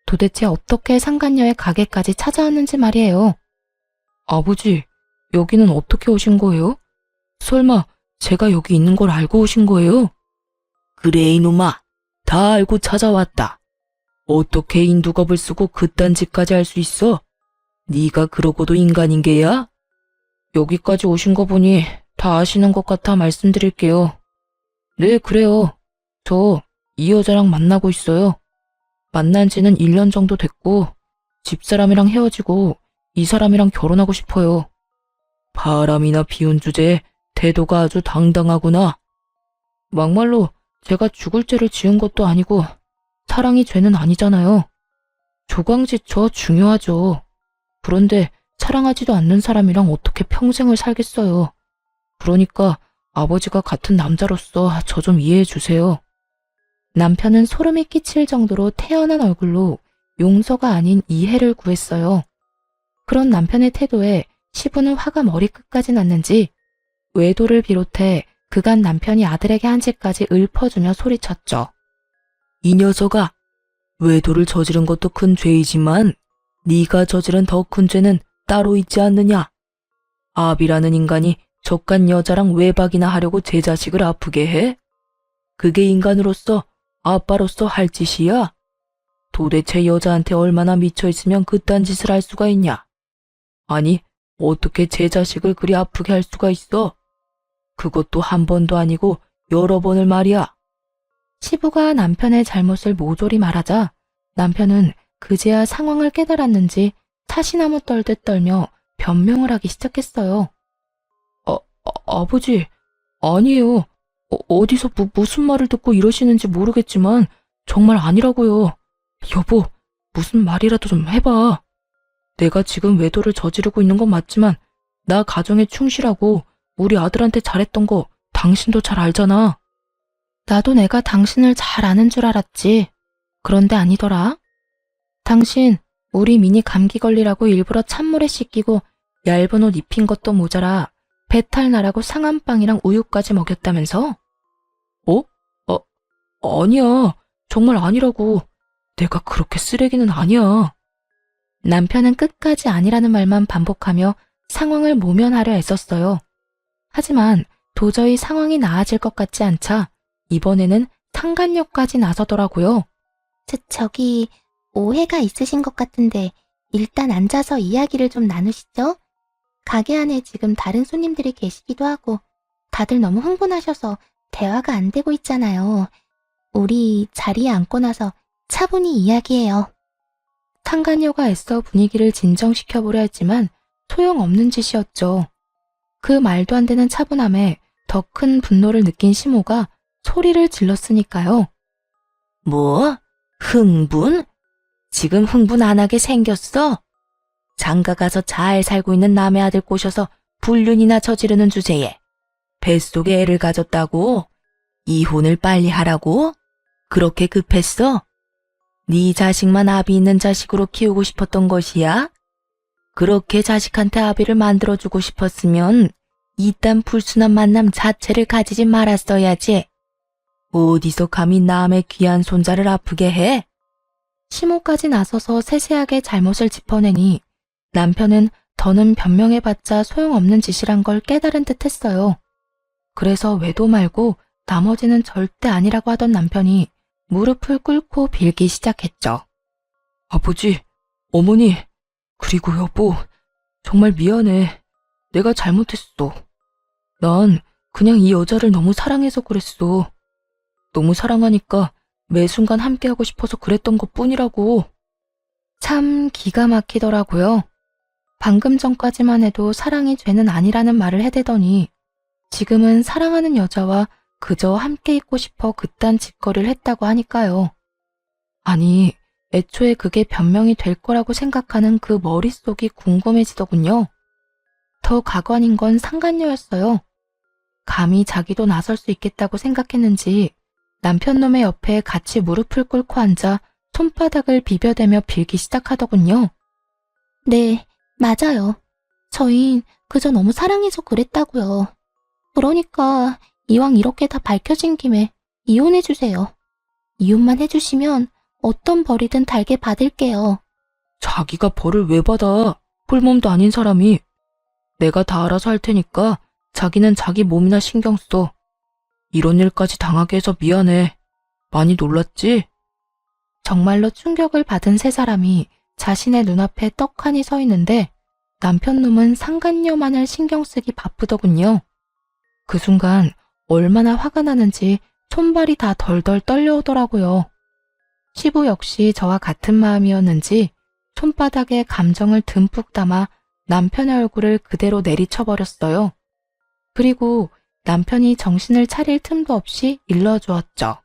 [SPEAKER 1] 도대체 어떻게 상간녀의 가게까지 찾아왔는지 말이에요. 아버지, 여기는 어떻게 오신 거예요? 설마 제가 여기 있는 걸 알고 오신 거예요? 그래 이놈아, 다 알고 찾아왔다. 어떻게 인두겁을 쓰고 그딴 짓까지 할 수 있어? 네가 그러고도 인간인 게야? 여기까지 오신 거 보니 다 아시는 것 같아 말씀드릴게요. 네, 그래요. 저 이 여자랑 만나고 있어요. 만난 지는 1년 정도 됐고 집사람이랑 헤어지고 이 사람이랑 결혼하고 싶어요. 바람이나 비운 주제에 태도가 아주 당당하구나. 막말로 제가 죽을 죄를 지은 것도 아니고 사랑이 죄는 아니잖아요. 조광지처 중요하죠. 그런데 사랑하지도 않는 사람이랑 어떻게 평생을 살겠어요. 그러니까 아버지가 같은 남자로서 저 좀 이해해 주세요. 남편은 소름이 끼칠 정도로 태연한 얼굴로 용서가 아닌 이해를 구했어요. 그런 남편의 태도에 시부는 화가 머리끝까지 났는지 외도를 비롯해 그간 남편이 아들에게 한 짓까지 읊어주며 소리쳤죠. 이 녀석아, 외도를 저지른 것도 큰 죄이지만 네가 저지른 더 큰 죄는 따로 있지 않느냐. 아비라는 인간이 족간 여자랑 외박이나 하려고 제 자식을 아프게 해? 그게 인간으로서 아빠로서 할 짓이야? 도대체 여자한테 얼마나 미쳐있으면 그딴 짓을 할 수가 있냐? 아니, 어떻게 제 자식을 그리 아프게 할 수가 있어? 그것도 한 번도 아니고 여러 번을 말이야. 시부가 남편의 잘못을 모조리 말하자 남편은 그제야 상황을 깨달았는지 타시나무 떨듯 떨며 변명을 하기 시작했어요. 아버지, 아니에요. 어디서 무슨 말을 듣고 이러시는지 모르겠지만 정말 아니라고요. 여보, 무슨 말이라도 좀 해봐. 내가 지금 외도를 저지르고 있는 건 맞지만 나 가정에 충실하고 우리 아들한테 잘했던 거 당신도 잘 알잖아. 나도 내가 당신을 잘 아는 줄 알았지. 그런데 아니더라. 당신 우리 미니 감기 걸리라고 일부러 찬물에 씻기고 얇은 옷 입힌 것도 모자라 배탈 나라고 상한 빵이랑 우유까지 먹였다면서? 아니야. 정말 아니라고. 내가 그렇게 쓰레기는 아니야. 남편은 끝까지 아니라는 말만 반복하며 상황을 모면하려 애썼어요. 하지만 도저히 상황이 나아질 것 같지 않자 이번에는 상간녀까지 나서더라고요.
[SPEAKER 2] 저기 오해가 있으신 것 같은데 일단 앉아서 이야기를 좀 나누시죠? 가게 안에 지금 다른 손님들이 계시기도 하고 다들 너무 흥분하셔서 대화가 안 되고 있잖아요. 우리 자리에 앉고 나서 차분히 이야기해요.
[SPEAKER 1] 상간녀가 애써 분위기를 진정시켜보려 했지만 소용없는 짓이었죠. 그 말도 안 되는 차분함에 더 큰 분노를 느낀 시모가 소리를 질렀으니까요. 뭐? 흥분? 지금 흥분 안 하게 생겼어? 장가 가서 잘 살고 있는 남의 아들 꼬셔서 불륜이나 저지르는 주제에 뱃속에 애를 가졌다고? 이혼을 빨리 하라고? 그렇게 급했어? 네 자식만 아비 있는 자식으로 키우고 싶었던 것이야? 그렇게 자식한테 아비를 만들어주고 싶었으면 이딴 불순한 만남 자체를 가지지 말았어야지. 어디서 감히 남의 귀한 손자를 아프게 해? 시모까지 나서서 세세하게 잘못을 짚어내니 남편은 더는 변명해봤자 소용없는 짓이란 걸 깨달은 듯 했어요. 그래서 외도 말고 나머지는 절대 아니라고 하던 남편이 무릎을 꿇고 빌기 시작했죠. 아버지, 어머니, 그리고 여보, 정말 미안해. 내가 잘못했어. 난 그냥 이 여자를 너무 사랑해서 그랬어. 너무 사랑하니까 매 순간 함께하고 싶어서 그랬던 것뿐이라고. 참 기가 막히더라고요. 방금 전까지만 해도 사랑이 죄는 아니라는 말을 해대더니 지금은 사랑하는 여자와 그저 함께 있고 싶어 그딴 짓거리를 했다고 하니까요. 아니, 애초에 그게 변명이 될 거라고 생각하는 그 머릿속이 궁금해지더군요. 더 가관인 건 상간녀였어요. 감히 자기도 나설 수 있겠다고 생각했는지 남편 놈의 옆에 같이 무릎을 꿇고 앉아 손바닥을 비벼대며 빌기 시작하더군요.
[SPEAKER 2] 네, 맞아요. 저흰 그저 너무 사랑해서 그랬다고요. 그러니까 이왕 이렇게 다 밝혀진 김에 이혼해주세요. 이혼만 해주시면 어떤 벌이든 달게 받을게요.
[SPEAKER 1] 자기가 벌을 왜 받아? 꿀몸도 아닌 사람이. 내가 다 알아서 할 테니까 자기는 자기 몸이나 신경 써. 이런 일까지 당하게 해서 미안해. 많이 놀랐지? 정말로 충격을 받은 세 사람이 자신의 눈앞에 떡하니 서 있는데 남편 놈은 상간녀만을 신경 쓰기 바쁘더군요. 그 순간 얼마나 화가 나는지 손발이 다 덜덜 떨려오더라고요. 시부 역시 저와 같은 마음이었는지 손바닥에 감정을 듬뿍 담아 남편의 얼굴을 그대로 내리쳐버렸어요. 그리고 남편이 정신을 차릴 틈도 없이 일러주었죠.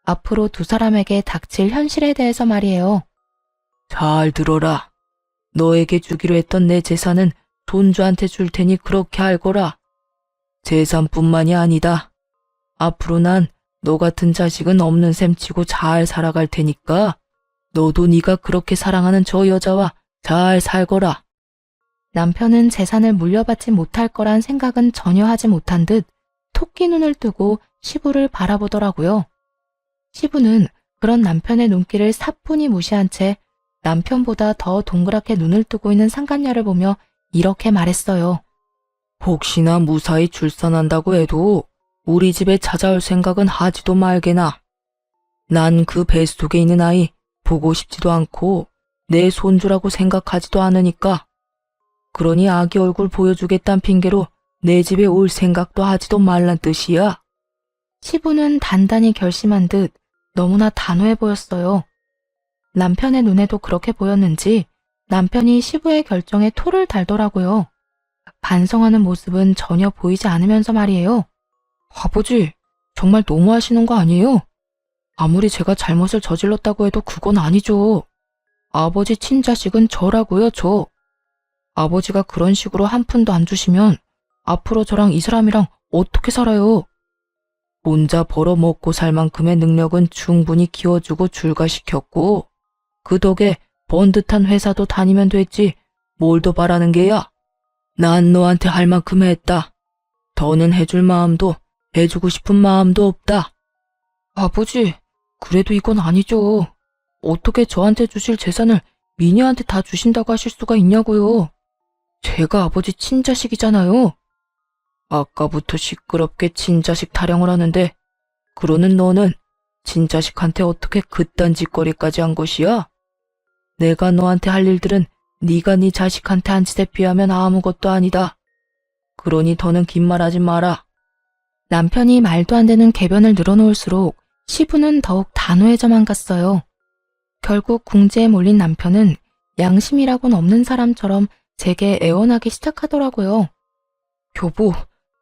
[SPEAKER 1] 앞으로 두 사람에게 닥칠 현실에 대해서 말이에요. 잘 들어라. 너에게 주기로 했던 내 재산은 손주한테 줄 테니 그렇게 알거라. 재산뿐만이 아니다. 앞으로 난 너 같은 자식은 없는 셈 치고 잘 살아갈 테니까 너도 네가 그렇게 사랑하는 저 여자와 잘 살거라. 남편은 재산을 물려받지 못할 거란 생각은 전혀 하지 못한 듯 토끼 눈을 뜨고 시부를 바라보더라고요. 시부는 그런 남편의 눈길을 사뿐히 무시한 채 남편보다 더 동그랗게 눈을 뜨고 있는 상간녀를 보며 이렇게 말했어요. 혹시나 무사히 출산한다고 해도 우리 집에 찾아올 생각은 하지도 말게나. 난 그 뱃속에 있는 아이 보고 싶지도 않고 내 손주라고 생각하지도 않으니까. 그러니 아기 얼굴 보여주겠다는 핑계로 내 집에 올 생각도 하지도 말란 뜻이야. 시부는 단단히 결심한 듯 너무나 단호해 보였어요. 남편의 눈에도 그렇게 보였는지 남편이 시부의 결정에 토를 달더라고요. 반성하는 모습은 전혀 보이지 않으면서 말이에요. 아버지, 정말 너무하시는 거 아니에요? 아무리 제가 잘못을 저질렀다고 해도 그건 아니죠. 아버지 친자식은 저라고요, 저. 아버지가 그런 식으로 한 푼도 안 주시면 앞으로 저랑 이 사람이랑 어떻게 살아요? 혼자 벌어먹고 살 만큼의 능력은 충분히 키워주고 출가시켰고 그 덕에 번듯한 회사도 다니면 됐지 뭘 더 바라는 게야? 난 너한테 할 만큼 했다. 더는 해줄 마음도 해주고 싶은 마음도 없다. 아버지, 그래도 이건 아니죠. 어떻게 저한테 주실 재산을 미녀한테 다 주신다고 하실 수가 있냐고요. 제가 아버지 친자식이잖아요. 아까부터 시끄럽게 친자식 타령을 하는데 그러는 너는 친자식한테 어떻게 그딴 짓거리까지 한 것이야? 내가 너한테 할 일들은 네가 네 자식한테 한 짓에 비하면 아무것도 아니다. 그러니 더는 긴 말하지 마라. 남편이 말도 안 되는 궤변을 늘어놓을수록 시부는 더욱 단호해져만 갔어요. 결국 궁지에 몰린 남편은 양심이라고는 없는 사람처럼 제게 애원하기 시작하더라고요. 여보,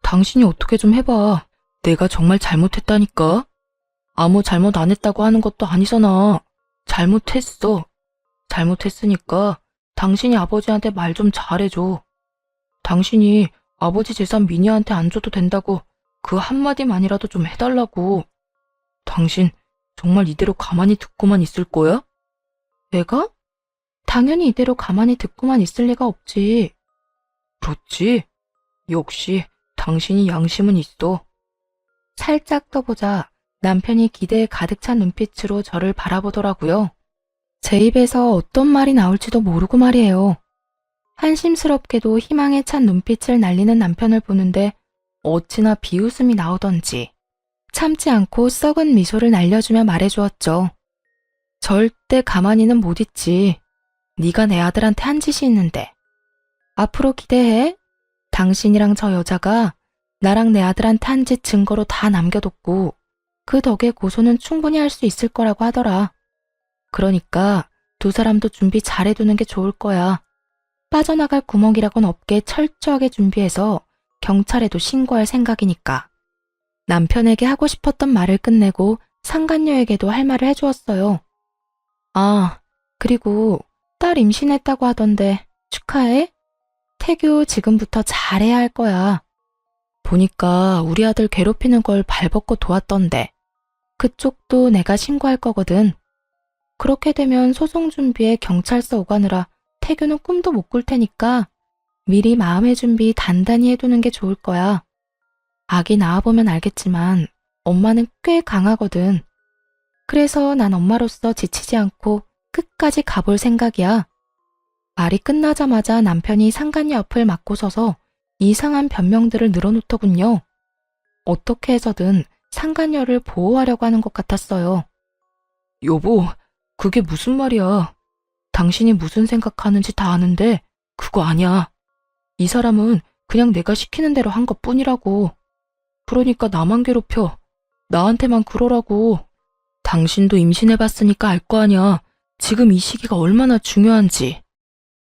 [SPEAKER 1] 당신이 어떻게 좀 해봐. 내가 정말 잘못했다니까. 아무 잘못 안 했다고 하는 것도 아니잖아. 잘못했어. 잘못했으니까 당신이 아버지한테 말 좀 잘해줘. 당신이 아버지 재산 미녀한테 안 줘도 된다고 그 한마디만이라도 좀 해달라고. 당신 정말 이대로 가만히 듣고만 있을 거야? 내가? 당연히 이대로 가만히 듣고만 있을 리가 없지. 그렇지. 역시 당신이 양심은 있어. 살짝 떠보자 남편이 기대에 가득 찬 눈빛으로 저를 바라보더라고요. 제 입에서 어떤 말이 나올지도 모르고 말이에요. 한심스럽게도 희망에 찬 눈빛을 날리는 남편을 보는데 어찌나 비웃음이 나오던지 참지 않고 썩은 미소를 날려주며 말해주었죠. 절대 가만히는 못 있지. 네가 내 아들한테 한 짓이 있는데. 앞으로 기대해. 당신이랑 저 여자가 나랑 내 아들한테 한 짓 증거로 다 남겨뒀고 그 덕에 고소는 충분히 할 수 있을 거라고 하더라. 그러니까 두 사람도 준비 잘해두는 게 좋을 거야. 빠져나갈 구멍이라곤 없게 철저하게 준비해서 경찰에도 신고할 생각이니까. 남편에게 하고 싶었던 말을 끝내고 상간녀에게도 할 말을 해주었어요. 아, 그리고 딸 임신했다고 하던데 축하해? 태교 지금부터 잘해야 할 거야. 보니까 우리 아들 괴롭히는 걸 발벗고 도왔던데. 그쪽도 내가 신고할 거거든. 그렇게 되면 소송 준비에 경찰서 오가느라 태교는 꿈도 못 꿀 테니까 미리 마음의 준비 단단히 해두는 게 좋을 거야. 아기 낳아보면 알겠지만 엄마는 꽤 강하거든. 그래서 난 엄마로서 지치지 않고 끝까지 가볼 생각이야. 말이 끝나자마자 남편이 상간녀 옆을 막고 서서 이상한 변명들을 늘어놓더군요. 어떻게 해서든 상간녀를 보호하려고 하는 것 같았어요. 여보, 그게 무슨 말이야. 당신이 무슨 생각하는지 다 아는데 그거 아니야. 이 사람은 그냥 내가 시키는 대로 한 것뿐이라고. 그러니까 나만 괴롭혀. 나한테만 그러라고. 당신도 임신해봤으니까 알 거 아니야. 지금 이 시기가 얼마나 중요한지.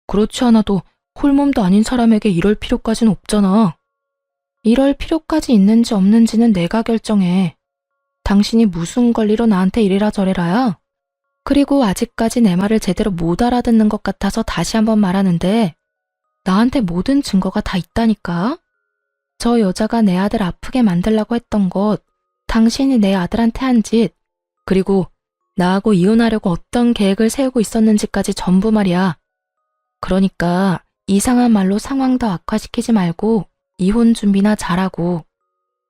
[SPEAKER 1] 그렇지 않아도 홀몸도 아닌 사람에게 이럴 필요까진 없잖아. 이럴 필요까지 있는지 없는지는 내가 결정해. 당신이 무슨 권리로 나한테 이래라 저래라야? 그리고 아직까지 내 말을 제대로 못 알아듣는 것 같아서 다시 한번 말하는데 나한테 모든 증거가 다 있다니까? 저 여자가 내 아들 아프게 만들려고 했던 것, 당신이 내 아들한테 한 짓, 그리고 나하고 이혼하려고 어떤 계획을 세우고 있었는지까지 전부 말이야. 그러니까 이상한 말로 상황 더 악화시키지 말고 이혼 준비나 잘하고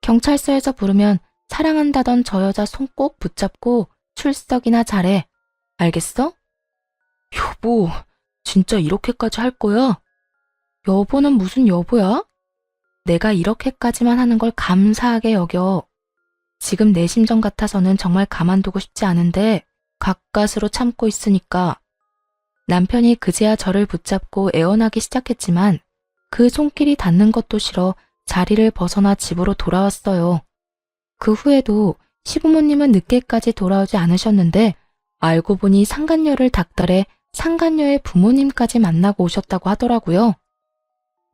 [SPEAKER 1] 경찰서에서 부르면 사랑한다던 저 여자 손 꼭 붙잡고 출석이나 잘해. 알겠어? 여보, 진짜 이렇게까지 할 거야? 여보는 무슨 여보야? 내가 이렇게까지만 하는 걸 감사하게 여겨. 지금 내 심정 같아서는 정말 가만두고 싶지 않은데 가까스로 참고 있으니까. 남편이 그제야 저를 붙잡고 애원하기 시작했지만 그 손길이 닿는 것도 싫어 자리를 벗어나 집으로 돌아왔어요. 그 후에도 시부모님은 늦게까지 돌아오지 않으셨는데 알고 보니 상간녀를 닥달해 상간녀의 부모님까지 만나고 오셨다고 하더라고요.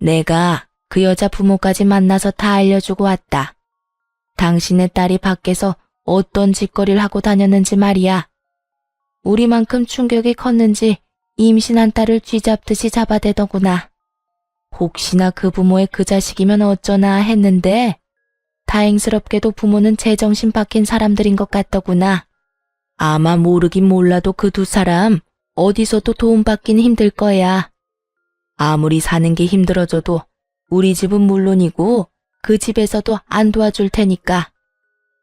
[SPEAKER 1] 내가 그 여자 부모까지 만나서 다 알려주고 왔다. 당신의 딸이 밖에서 어떤 짓거리를 하고 다녔는지 말이야. 우리만큼 충격이 컸는지 임신한 딸을 쥐잡듯이 잡아대더구나. 혹시나 그 부모의 그 자식이면 어쩌나 했는데 다행스럽게도 부모는 제정신 박힌 사람들인 것 같더구나. 아마 모르긴 몰라도 그 두 사람 어디서도 도움받긴 힘들 거야. 아무리 사는 게 힘들어져도 우리 집은 물론이고 그 집에서도 안 도와줄 테니까.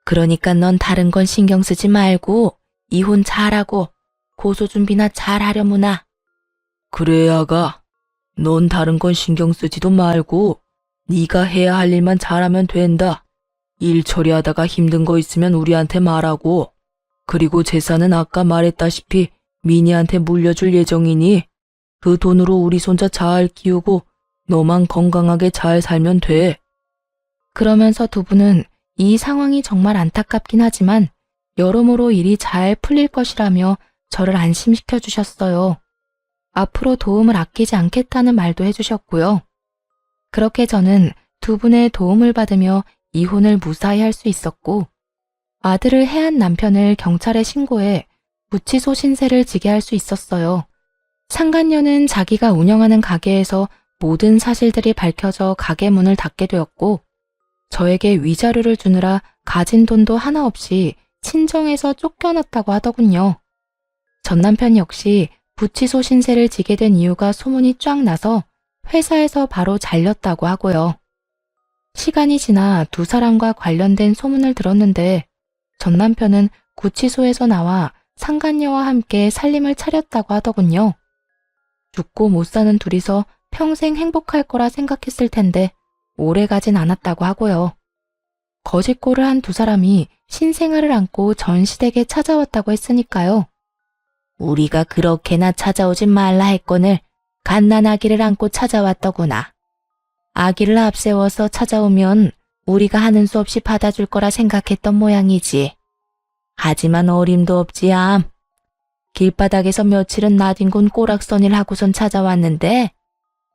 [SPEAKER 1] 그러니까 넌 다른 건 신경 쓰지 말고 이혼 잘하고 고소 준비나 잘하려무나. 그래 아가. 넌 다른 건 신경 쓰지도 말고 네가 해야 할 일만 잘하면 된다. 일 처리하다가 힘든 거 있으면 우리한테 말하고. 그리고 재산은 아까 말했다시피 미니한테 물려줄 예정이니 그 돈으로 우리 손자 잘 키우고 너만 건강하게 잘 살면 돼. 그러면서 두 분은 이 상황이 정말 안타깝긴 하지만 여러모로 일이 잘 풀릴 것이라며 저를 안심시켜 주셨어요. 앞으로 도움을 아끼지 않겠다는 말도 해주셨고요. 그렇게 저는 두 분의 도움을 받으며 이혼을 무사히 할 수 있었고 아들을 해한 남편을 경찰에 신고해 무치소 신세를 지게 할 수 있었어요. 상간녀는 자기가 운영하는 가게에서 모든 사실들이 밝혀져 가게 문을 닫게 되었고 저에게 위자료를 주느라 가진 돈도 하나 없이 친정에서 쫓겨났다고 하더군요. 전 남편 역시 부치소 신세를 지게 된 이유가 소문이 쫙 나서 회사에서 바로 잘렸다고 하고요. 시간이 지나 두 사람과 관련된 소문을 들었는데 전 남편은 구치소에서 나와 상간녀와 함께 살림을 차렸다고 하더군요. 죽고 못 사는 둘이서 평생 행복할 거라 생각했을 텐데 오래 가진 않았다고 하고요. 거짓골을 한 두 사람이 신생아를 안고 전 시댁에 찾아왔다고 했으니까요. 우리가 그렇게나 찾아오진 말라 했거늘 갓난아기를 안고 찾아왔더구나. 아기를 앞세워서 찾아오면 우리가 하는 수 없이 받아줄 거라 생각했던 모양이지. 하지만 어림도 없지 암. 길바닥에서 며칠은 나뒹군 꼬락서니를 하고선 찾아왔는데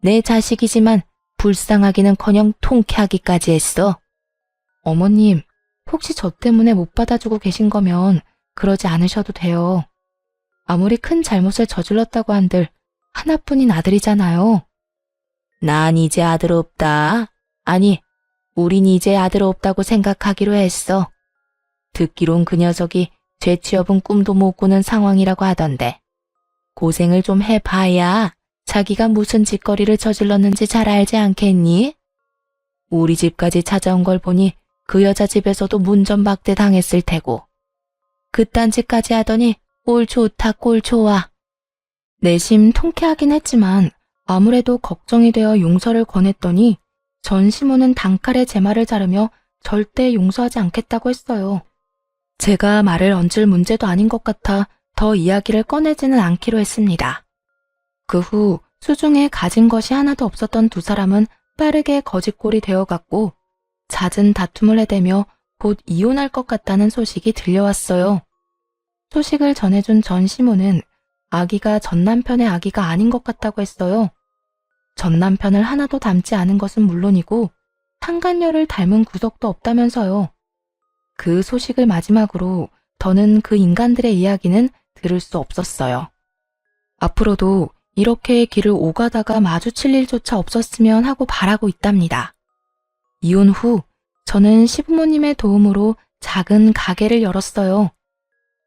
[SPEAKER 1] 내 자식이지만 불쌍하기는커녕 통쾌하기까지 했어. 어머님, 혹시 저 때문에 못 받아주고 계신 거면 그러지 않으셔도 돼요. 아무리 큰 잘못을 저질렀다고 한들 하나뿐인 아들이잖아요. 난 이제 아들 없다. 아니, 우린 이제 아들 없다고 생각하기로 했어. 듣기론 그 녀석이 죄취업은 꿈도 못 꾸는 상황이라고 하던데. 고생을 좀 해봐야 자기가 무슨 짓거리를 저질렀는지 잘 알지 않겠니? 우리 집까지 찾아온 걸 보니 그 여자 집에서도 문전박대 당했을 테고. 그딴 짓까지 하더니 꼴 좋다 꼴 좋아. 내심 통쾌하긴 했지만 아무래도 걱정이 되어 용서를 권했더니 전 시모는 단칼에 제 말을 자르며 절대 용서하지 않겠다고 했어요. 제가 말을 얹을 문제도 아닌 것 같아 더 이야기를 꺼내지는 않기로 했습니다. 그 후 수중에 가진 것이 하나도 없었던 두 사람은 빠르게 거짓골이 되어갔고 잦은 다툼을 해대며 곧 이혼할 것 같다는 소식이 들려왔어요. 소식을 전해준 전 시모는 아기가 전 남편의 아기가 아닌 것 같다고 했어요. 전 남편을 하나도 닮지 않은 것은 물론이고 상간녀를 닮은 구석도 없다면서요. 그 소식을 마지막으로 더는 그 인간들의 이야기는 들을 수 없었어요. 앞으로도 이렇게 길을 오가다가 마주칠 일조차 없었으면 하고 바라고 있답니다. 이혼 후 저는 시부모님의 도움으로 작은 가게를 열었어요.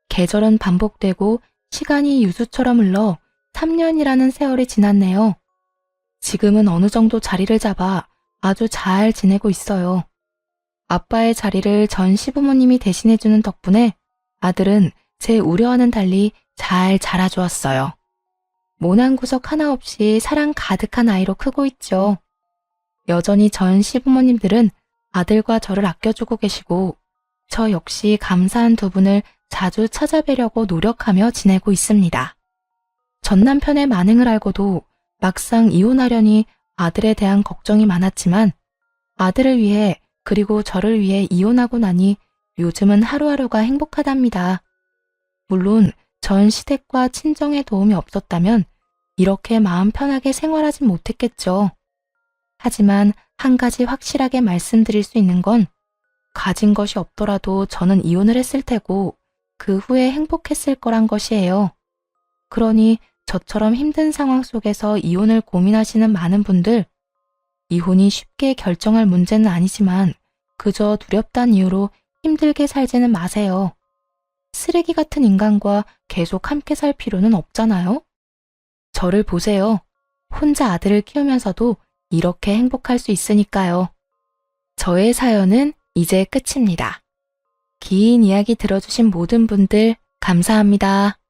[SPEAKER 1] 계절은 반복되고 시간이 유수처럼 흘러 3년이라는 세월이 지났네요. 지금은 어느 정도 자리를 잡아 아주 잘 지내고 있어요. 아빠의 자리를 전 시부모님이 대신해주는 덕분에 아들은 제 우려와는 달리 잘 자라주었어요. 모난 구석 하나 없이 사랑 가득한 아이로 크고 있죠. 여전히 전 시부모님들은 아들과 저를 아껴주고 계시고 저 역시 감사한 두 분을 자주 찾아뵈려고 노력하며 지내고 있습니다. 전 남편의 만행을 알고도 막상 이혼하려니 아들에 대한 걱정이 많았지만 아들을 위해 그리고 저를 위해 이혼하고 나니 요즘은 하루하루가 행복하답니다. 물론 전 시댁과 친정의 도움이 없었다면 이렇게 마음 편하게 생활하진 못했겠죠. 하지만 한 가지 확실하게 말씀드릴 수 있는 건 가진 것이 없더라도 저는 이혼을 했을 테고 그 후에 행복했을 거란 것이에요. 그러니 저처럼 힘든 상황 속에서 이혼을 고민하시는 많은 분들, 이혼이 쉽게 결정할 문제는 아니지만 그저 두렵다는 이유로 힘들게 살지는 마세요. 쓰레기 같은 인간과 계속 함께 살 필요는 없잖아요? 저를 보세요. 혼자 아들을 키우면서도 이렇게 행복할 수 있으니까요. 저의 사연은 이제 끝입니다. 긴 이야기 들어주신 모든 분들 감사합니다.